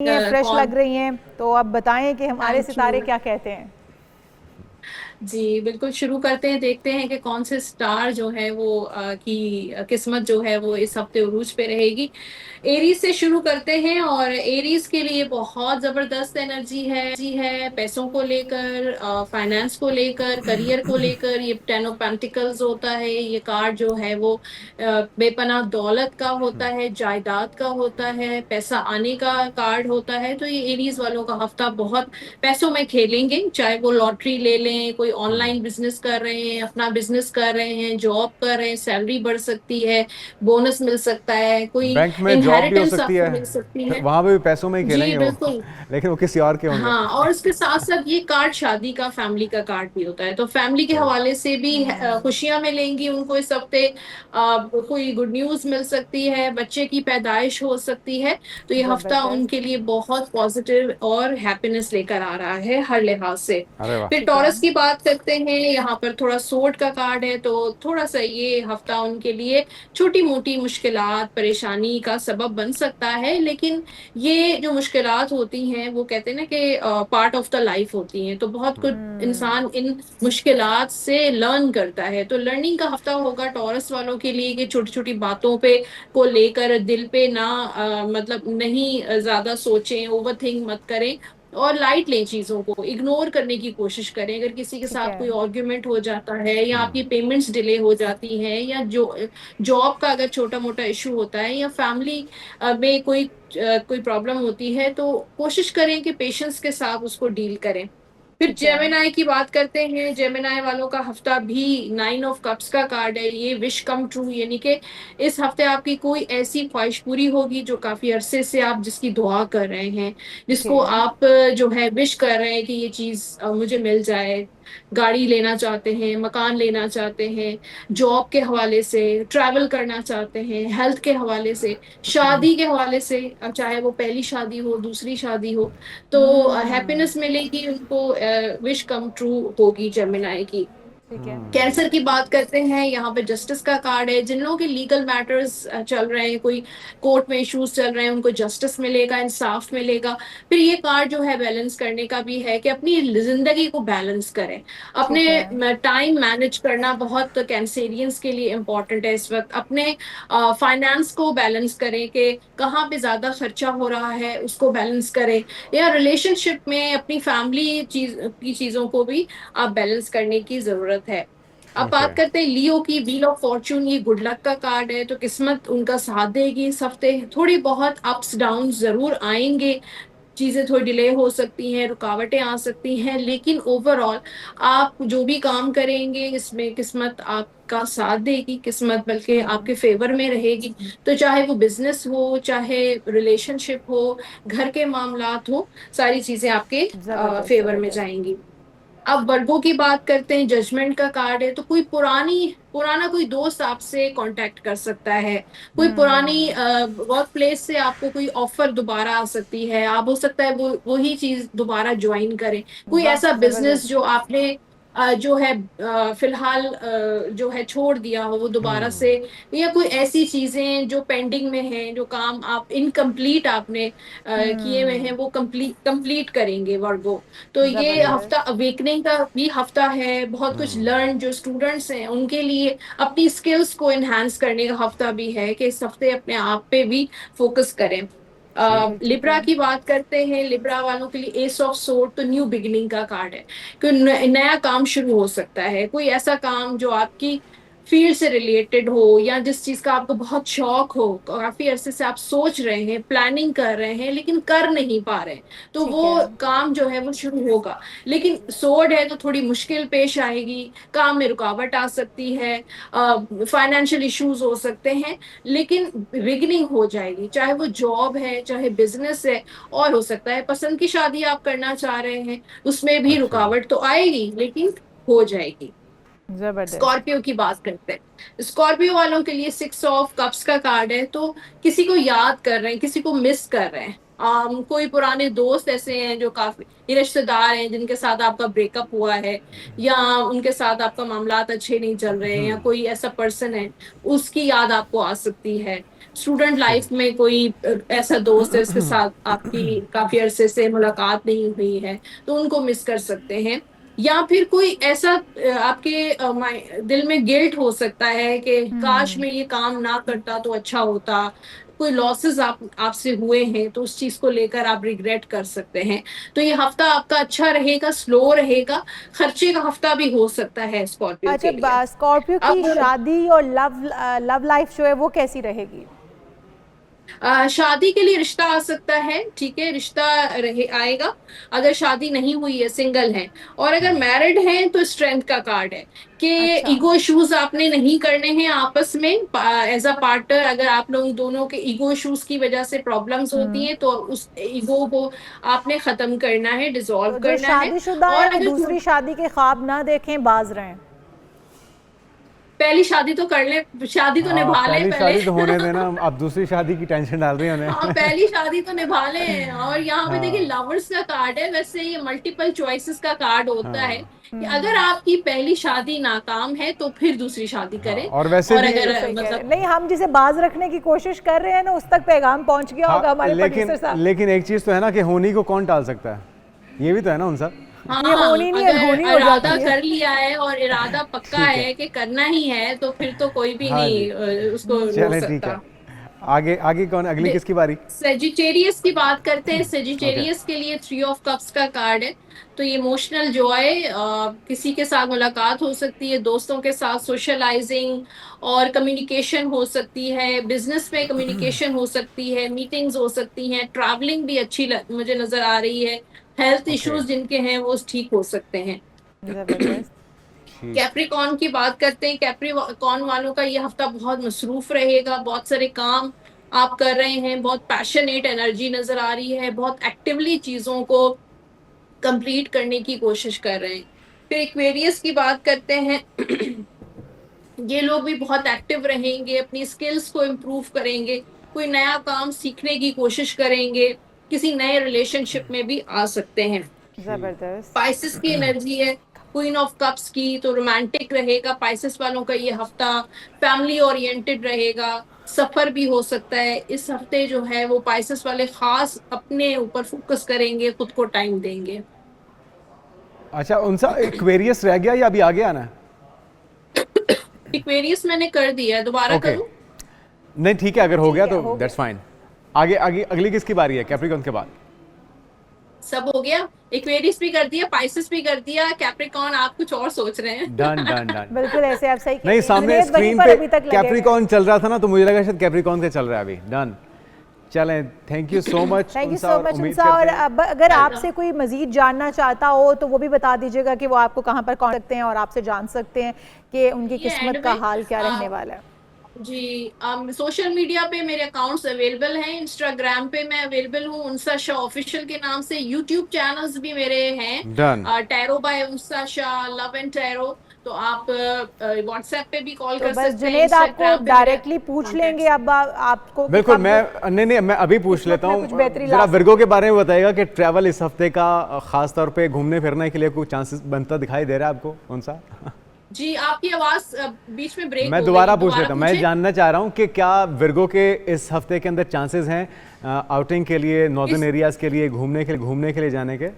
ये फ्रेश कौन। लग रही हैं, तो अब बताएं कि हमारे थैंक यू। सितारे क्या कहते हैं। जी बिल्कुल, शुरू करते हैं, देखते हैं कि कौन से स्टार जो है वो की किस्मत जो है वो इस हफ्ते उरूज पे रहेगी। एरीज से शुरू करते हैं और एरीज के लिए बहुत जबरदस्त एनर्जी है पैसों को लेकर, फाइनेंस को लेकर, करियर को लेकर। ये 10 ऑफ पेंटिकल्स होता है, ये कार्ड जो है वो बेपनाह दौलत का होता है, जायदाद का होता है, पैसा आने का कार्ड होता है। तो ये एरीज वालों का हफ्ता बहुत पैसों में खेलेंगे, चाहे वो लॉटरी ले लें, कोई ऑनलाइन बिजनेस कर रहे हैं, अपना बिजनेस कर रहे हैं, जॉब कर रहे हैं, सैलरी बढ़ सकती है, बोनस मिल सकता है, कोई बैंक में जॉब भी हो इनहेरिटेंस सकती आपको है। मिल सकती है। वहां पे भी पैसों में ही जी खेलेंगे वो। बिल्कुल। लेकिन वो किसी और के होंगे। हाँ, और इसके साथ साथ ये कार्ड शादी का, फैमिली का कार्ड भी होता है, तो फैमिली के राइट। हवाले से भी खुशियां मिलेंगी उनको इस हफ्ते। कोई गुड न्यूज मिल सकती है, बच्चे की पैदाइश हो सकती है। तो ये हफ्ता जबरदस्त। उनके लिए बहुत पॉजिटिव और हैप्पीनेस लेकर आ रहा है हर लिहाज से। अरे वाह। फिर ठीक है। टॉरस की बात करते हैं, यहाँ पर थोड़ा सोट का कार्ड है, तो थोड़ा सा ये हफ्ता उनके लिए छोटी मोटी मुश्किलात, परेशानी का सबब बन सकता है। लेकिन ये जो मुश्किलात होती हैं वो कहते हैं ना कि पार्ट ऑफ द लाइफ होती हैं, तो बहुत कुछ इंसान इन मुश्किलात से लर्न करता है। तो लर्निंग का हफ्ता होगा टॉरस वालों के लिए कि छोटी छोटी बातों पे को लेकर दिल पे ना मतलब नहीं ज्यादा सोचें, ओवर थिंक मत करें और लाइट लें, चीजों को इग्नोर करने की कोशिश करें। अगर किसी के ठीक साथ है। कोई आर्ग्यूमेंट हो जाता है या आपकी पेमेंट्स डिले हो जाती हैं, या जो जॉब का अगर छोटा मोटा इशू होता है, या फैमिली में कोई प्रॉब्लम होती है, तो कोशिश करें कि पेशेंस के साथ उसको डील करें। फिर ठीक है। जेमिनाई की बात करते हैं, जेमिनाई वालों का हफ्ता भी 9 ऑफ कप्स का कार्ड है, ये विश कम ट्रू, यानी कि इस हफ्ते आपकी कोई ऐसी ख्वाहिश पूरी होगी जो काफी अरसे से आप जिसकी दुआ कर रहे हैं, जी। जिसको आप जो है विश कर रहे हैं कि ये चीज मुझे मिल जाए। गाड़ी लेना चाहते हैं, मकान लेना चाहते हैं, जॉब के हवाले से, ट्रैवल करना चाहते हैं, हेल्थ के हवाले से, शादी के हवाले से, अब चाहे वो पहली शादी हो, दूसरी शादी हो, तो हम्म। हैप्पीनेस मिलेगी उनको, विश कम ट्रू होगी जेमिनाई की। ठीक है। कैंसर की बात करते हैं, यहाँ पे जस्टिस का कार्ड है, जिन लोगों के लीगल मैटर्स चल रहे हैं, कोई कोर्ट में इश्यूज चल रहे हैं, उनको जस्टिस मिलेगा, इंसाफ मिलेगा। फिर ये कार्ड जो है बैलेंस करने का भी है कि अपनी जिंदगी को बैलेंस करें, ठीक है। अपने टाइम मैनेज करना बहुत कैंसेरियंस के लिए इम्पोर्टेंट है इस वक्त। अपने फाइनेंस को बैलेंस करें कि कहाँ पे ज्यादा खर्चा हो रहा है, उसको बैलेंस करें, या रिलेशनशिप में अपनी फैमिली की चीजों को भी आप बैलेंस करने की जरूरत है। अब ओके। बात करते हैं लियो की, व्हील ऑफ फॉर्चून, ये गुड लक का कार्ड है, तो किस्मत उनका साथ देगी इस हफ्ते। थोड़ी बहुत अप्स डाउन जरूर आएंगे, चीजें थोड़ी डिले हो सकती हैं, रुकावटें आ सकती हैं, लेकिन ओवरऑल आप जो भी काम करेंगे इसमें किस्मत आपका साथ देगी, किस्मत बल्कि आपके फेवर में रहेगी। तो चाहे वो बिजनेस हो, चाहे रिलेशनशिप हो, घर के मामलात हो, सारी चीजें आपके जबरदस्त फेवर में जबरदस्त। जाएंगी। अब वर्गों की बात करते हैं, जजमेंट का कार्ड है, तो कोई पुराना कोई दोस्त आपसे कांटेक्ट कर सकता है, कोई पुरानी वर्क प्लेस से आपको कोई ऑफर दोबारा आ सकती है, आप हो सकता है वो वही चीज दोबारा ज्वाइन करें। कोई वाह, ऐसा बिजनेस जबरदस्त। जो आपने जो है फिलहाल जो है छोड़ दिया हो, वो दोबारा से, या कोई ऐसी चीजें जो पेंडिंग में हैं, जो काम आप इनकम्प्लीट आपने किए हुए हैं, वो कंप्लीट करेंगे वर्गो। तो ये हफ्ता जबरदस्त। अवेकनिंग का भी हफ्ता है, बहुत कुछ लर्न, जो स्टूडेंट्स हैं उनके लिए अपनी स्किल्स को एनहांस करने का हफ्ता भी है कि इस हफ्ते अपने आप पे भी फोकस करें। ठीक है। ठीक लिब्रा है। की बात करते हैं, लिब्रा वालों के लिए एस ऑफ सोर्ड, तो न्यू बिगिनिंग का कार्ड है, कोई नया काम शुरू हो सकता है, कोई ऐसा काम जो आपकी फील्ड से रिलेटेड हो, या जिस चीज का आपको बहुत शौक हो, काफी अरसे से आप सोच रहे हैं, प्लानिंग कर रहे हैं, लेकिन कर नहीं पा रहे हैं, तो ठीक है। वो काम जो है वो शुरू होगा। लेकिन सोर्ड है तो थोड़ी मुश्किल पेश आएगी, काम में रुकावट आ सकती है, फाइनेंशियल इश्यूज हो सकते हैं, लेकिन बिगिनिंग हो जाएगी, चाहे वो जॉब है, चाहे बिजनेस है, और हो सकता है पसंद की शादी आप करना चाह रहे हैं, उसमें भी अच्छा। रुकावट तो आएगी, लेकिन हो जाएगी। जबरदस्त। स्कॉर्पियो की बात करते हैं, स्कॉर्पियो वालों के लिए 6 ऑफ कप्स का कार्ड है, तो किसी को याद कर रहे हैं, किसी को मिस कर रहे हैं। कोई पुराने दोस्त ऐसे हैं जो काफी, ये रिश्तेदार हैं जिनके साथ आपका ब्रेकअप हुआ है, या उनके साथ आपका मामलात अच्छे नहीं चल रहे हैं, या कोई ऐसा पर्सन है उसकी याद आपको आ सकती है। स्टूडेंट लाइफ में कोई ऐसा दोस्त है उसके साथ आपकी काफी अरसे से मुलाकात नहीं हुई है, तो उनको मिस कर सकते हैं। या फिर कोई ऐसा आपके दिल में गिल्ट हो सकता है कि काश मैं ये काम ना करता तो अच्छा होता। कोई लॉसेस आपसे हुए हैं तो उस चीज को लेकर आप रिग्रेट कर सकते हैं। तो ये हफ्ता आपका अच्छा रहेगा, स्लो रहेगा, खर्चे का हफ्ता भी हो सकता है स्कॉर्पियो के लिए। अच्छा, स्कॉर्पियो की अब शादी और लव लाइफ जो है वो कैसी रहेगी? शादी के लिए रिश्ता आ सकता है, ठीक है, रिश्ता रहे आएगा। अगर शादी नहीं हुई है, सिंगल है, और अगर मैरिड हैं तो स्ट्रेंथ का कार्ड है कि अच्छा। ईगो इश्यूज आपने नहीं करने हैं आपस में एज अ पार्टनर। अगर आप लोग दोनों के ईगो इश्यूज की वजह से प्रॉब्लम्स होती हैं तो उस ईगो को आपने खत्म करना है, डिसॉल्व तो जो करना है। शादीशुदा और है वो अगर दूसरी शादी के ख्वाब ना देखें, बाज रहें। पहली शादी तो कर ले, शादी तो हाँ, निभा ले पहली पहले। शादी तो होने देना, अब दूसरी शादी की टेंशन डाल रही है हाँ, उन्हें। पहली शादी तो निभा लें। और यहाँ पे देखिए हाँ, लवर्स का कार्ड है, वैसे ये मल्टीपल चॉइसेस का कार्ड होता है हाँ, कि अगर आपकी पहली शादी नाकाम है तो फिर दूसरी शादी हाँ, करें। और वैसे और भी अगर सही कह रहे हैं। मतलब नहीं, हम जिसे बाज रखने की कोशिश कर रहे हैं ना, उस तक पैगाम पहुंच गया होगा हाँ, हमारे प्रोड्यूसर साहब। लेकिन एक चीज तो है ना कि होनी को कौन टाल सकता है, ये भी तो है ना उनसा। ये हाँ, होनी नहीं अगर अनहोनी हो इरादा जाती है। कर लिया है और इरादा पक्का ठीक है, है कि करना ही है तो फिर तो कोई भी हाँ जी, नहीं उसको रोक चलें ठीक है। सकता। आगे आगे कौन, अगली किसकी बारी? सेजिटेरियस की बात करते हैं। ओके, सेजिटेरियस के लिए 3 ऑफ कप्स का कार्ड है। तो ये इमोशनल जॉय, किसी के साथ मुलाकात हो सकती है, दोस्तों के साथ सोशलाइजिंग और कम्युनिकेशन हो सकती है, बिजनेस में कम्युनिकेशन हो सकती है, मीटिंग्स हो सकती हैं, ट्रैवलिंग भी अच्छी मुझे नजर आ रही है। हेल्थ ओके, इश्यूज जिनके हैं वो ठीक हो सकते हैं। जबरदस्त। ठीक, कैप्रिकॉन की बात करते हैं। कैप्रिकॉन वालों का ये हफ्ता बहुत मसरूफ रहेगा, बहुत सारे काम आप कर रहे हैं, बहुत पैशनेट एनर्जी नजर आ रही है, बहुत एक्टिवली चीजों को कंप्लीट करने की कोशिश कर रहे हैं। फिर एक्वेरियस की बात करते हैं। ये लोग भी बहुत एक्टिव रहेंगे, अपनी स्किल्स को इम्प्रूव करेंगे, कोई नया काम सीखने की कोशिश करेंगे, किसी नए रिलेशनशिप में भी आ सकते हैं। ठीक, जबरदस्त। पाइसेस की एनर्जी है, क्वीन ऑफ कप्स की, तो रोमांटिक रहेगा पाइसेस वालों का ये हफ्ता। फैमिली ओरिएंटेड रहेगा, सफर भी हो सकता है इस हफ्ते जो है वो पाइसेस वाले खास अपने ऊपर फोकस करेंगे, खुद को टाइम देंगे। अच्छा उनसा एक्वेरियस रह गया या अभी आगे आना है? एक्वेरियस मैंने कर दिया है, दोबारा ओके, करूं? नहीं ठीक है, अगर हो गया तो हो दैट्स फाइन। आगे आगे अगली किसकी बारी है कैप्रिकॉन के बाद? सब हो गया। एक्वेरियस भी कर दिया, पाइसेस भी कर दिया, कैप्रिकॉन आप कुछ और सोच रहे हैं। Done done done. बिल्कुल ऐसे आप सही कह नहीं, रही हैं। सामने जुनैद वहीं स्क्रीन पर पे अभी तक लगे हैं। कैप्रिकॉन चल रहा था ना, तो मुझे लगा शायद कैप्रिकॉन का चल रहा है अभी। डन, चलें, thank you so much thank you Unsa, so और मच उम्मीद उनसा। और करते हैं अब अगर आपसे कोई मजीद जानना चाहता हो तो वो भी बता दीजिएगा कि वो आपको कहाँ पर कॉन्टेक्ट सकते हैं और आपसे जान सकते हैं कि उनकी ये किस्मत एंड का में हाल क्या रहने वाला है। जी, सोशल मीडिया पे मेरे अकाउंट्स अवेलेबल हैं। इंस्टाग्राम पे मैं अवेलेबल हूँ उनसा शाह ऑफिशियल के नाम से। यूट्यूब चैनल्स भी मेरे हैं, done. Tarot by Unsa Shah, love and tarot. तो आप व्हाट्सएप पे भी कॉल तो कर बस सकते हैं। जुनैद आपको इंस्टाग्राम पे डायरेक्टली पूछ लेंगे अब आपको कि बिल्कुल, कब मैं नहीं मैं अभी पूछ किस्मत लेता में हूँ। कुछ बेहतरी ला जरा सकते विर्गो के बारे में बताइएगा कि ट्रैवल इस हफ्ते का खास तौर पे घूमने फिरने के लिए कोई चांसेस बनता दिखाई दे रहा है आपको कौन सा? जी, आपकी आवाज बीच में ब्रेक मैं हो दोबारा गई, पूछ लेता हूँ। मैं पूछें। जानना चाह रहा हूँ कि क्या विर्गो के इस हफ्ते के अंदर चांसेस हैं आउटिंग के लिए, नॉर्दर्न एरियाज के लिए, घूमने के लिए जाने के?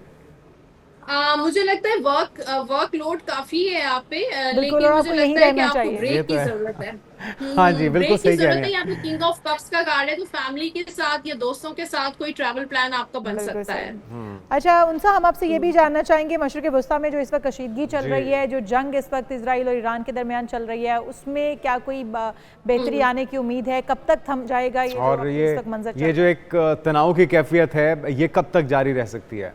मुझे लगता है वर्कलोड काफी है आप पे, बिल्कुल, लेकिन और मुझे आपको यहीं लगता है कि रहना आपको चाहिए। ये ब्रेक तो की है। जरूरत है। हाँ जी, बिल्कुल ब्रेक की सही कह जरूरत रहे है। या हैं। तो किंग ऑफ कप्स का कार्ड है, तो फैमिली के साथ या दोस्तों के साथ कोई ट्रैवल प्लान आपका बन बिल्कुल सकता सही। है। अच्छा उनसा, हम आपसे ये भी जानना चाहेंगे, मशरिक़ वस्ता में जो इस वक्त कशीदगी चल जी। रही है, जो जंग इस वक्त इजराइल और ईरान के दरमियान चल रही है, उसमें क्या कोई बेहतरी आने की उम्मीद है? कब तक थम जाएगा ये और जो इस वक्त मंजर चल ये जो एक तनाव की कैफियत है, ये कब तक जारी रह सकती है?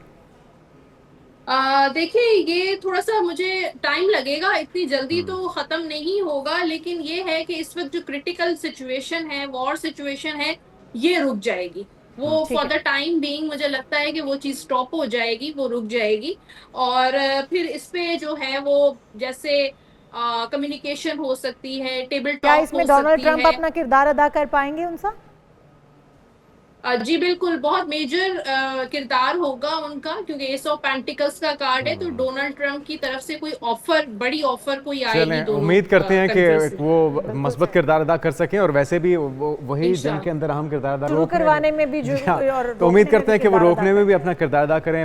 देखिए, ये थोड़ा सा मुझे टाइम लगेगा, इतनी जल्दी तो खत्म नहीं होगा। लेकिन ये है कि इस वक्त जो क्रिटिकल सिचुएशन है, वॉर सिचुएशन है, ये रुक जाएगी। वो ठीक फॉर है। द टाइम बीइंग मुझे लगता है कि वो चीज स्टॉप हो जाएगी, वो रुक जाएगी। और फिर इस पे जो है वो जैसे कम्युनिकेशन हो सकती है, टेबल क्या टॉक हो इसमें डोनाल्ड सकती ट्रंप है। अपना किरदार अदा कर पाएंगे उनसा? जी बिल्कुल, बहुत मेजर किरदार होगा उनका, क्योंकि एस ऑफ पेंटिकल्स का कार्ड है, तो डोनाल्ड ट्रंप की तरफ से कोई ऑफर, बड़ी ऑफर कोई आएगी चलें, दोनों उम्मीद करते हैं countries कि से। वो मस्बत किरदार अदा कर सकें और वैसे भी वही जंग इंशाल्लाह। के अंदर अहम किरदार अदा शुरू करवाने में भी जी हाँ, और तो उम्मीद रोकने में करते हैं भी कि वो किरदार अदा रोकने में भी अपना किरदार अदा करें।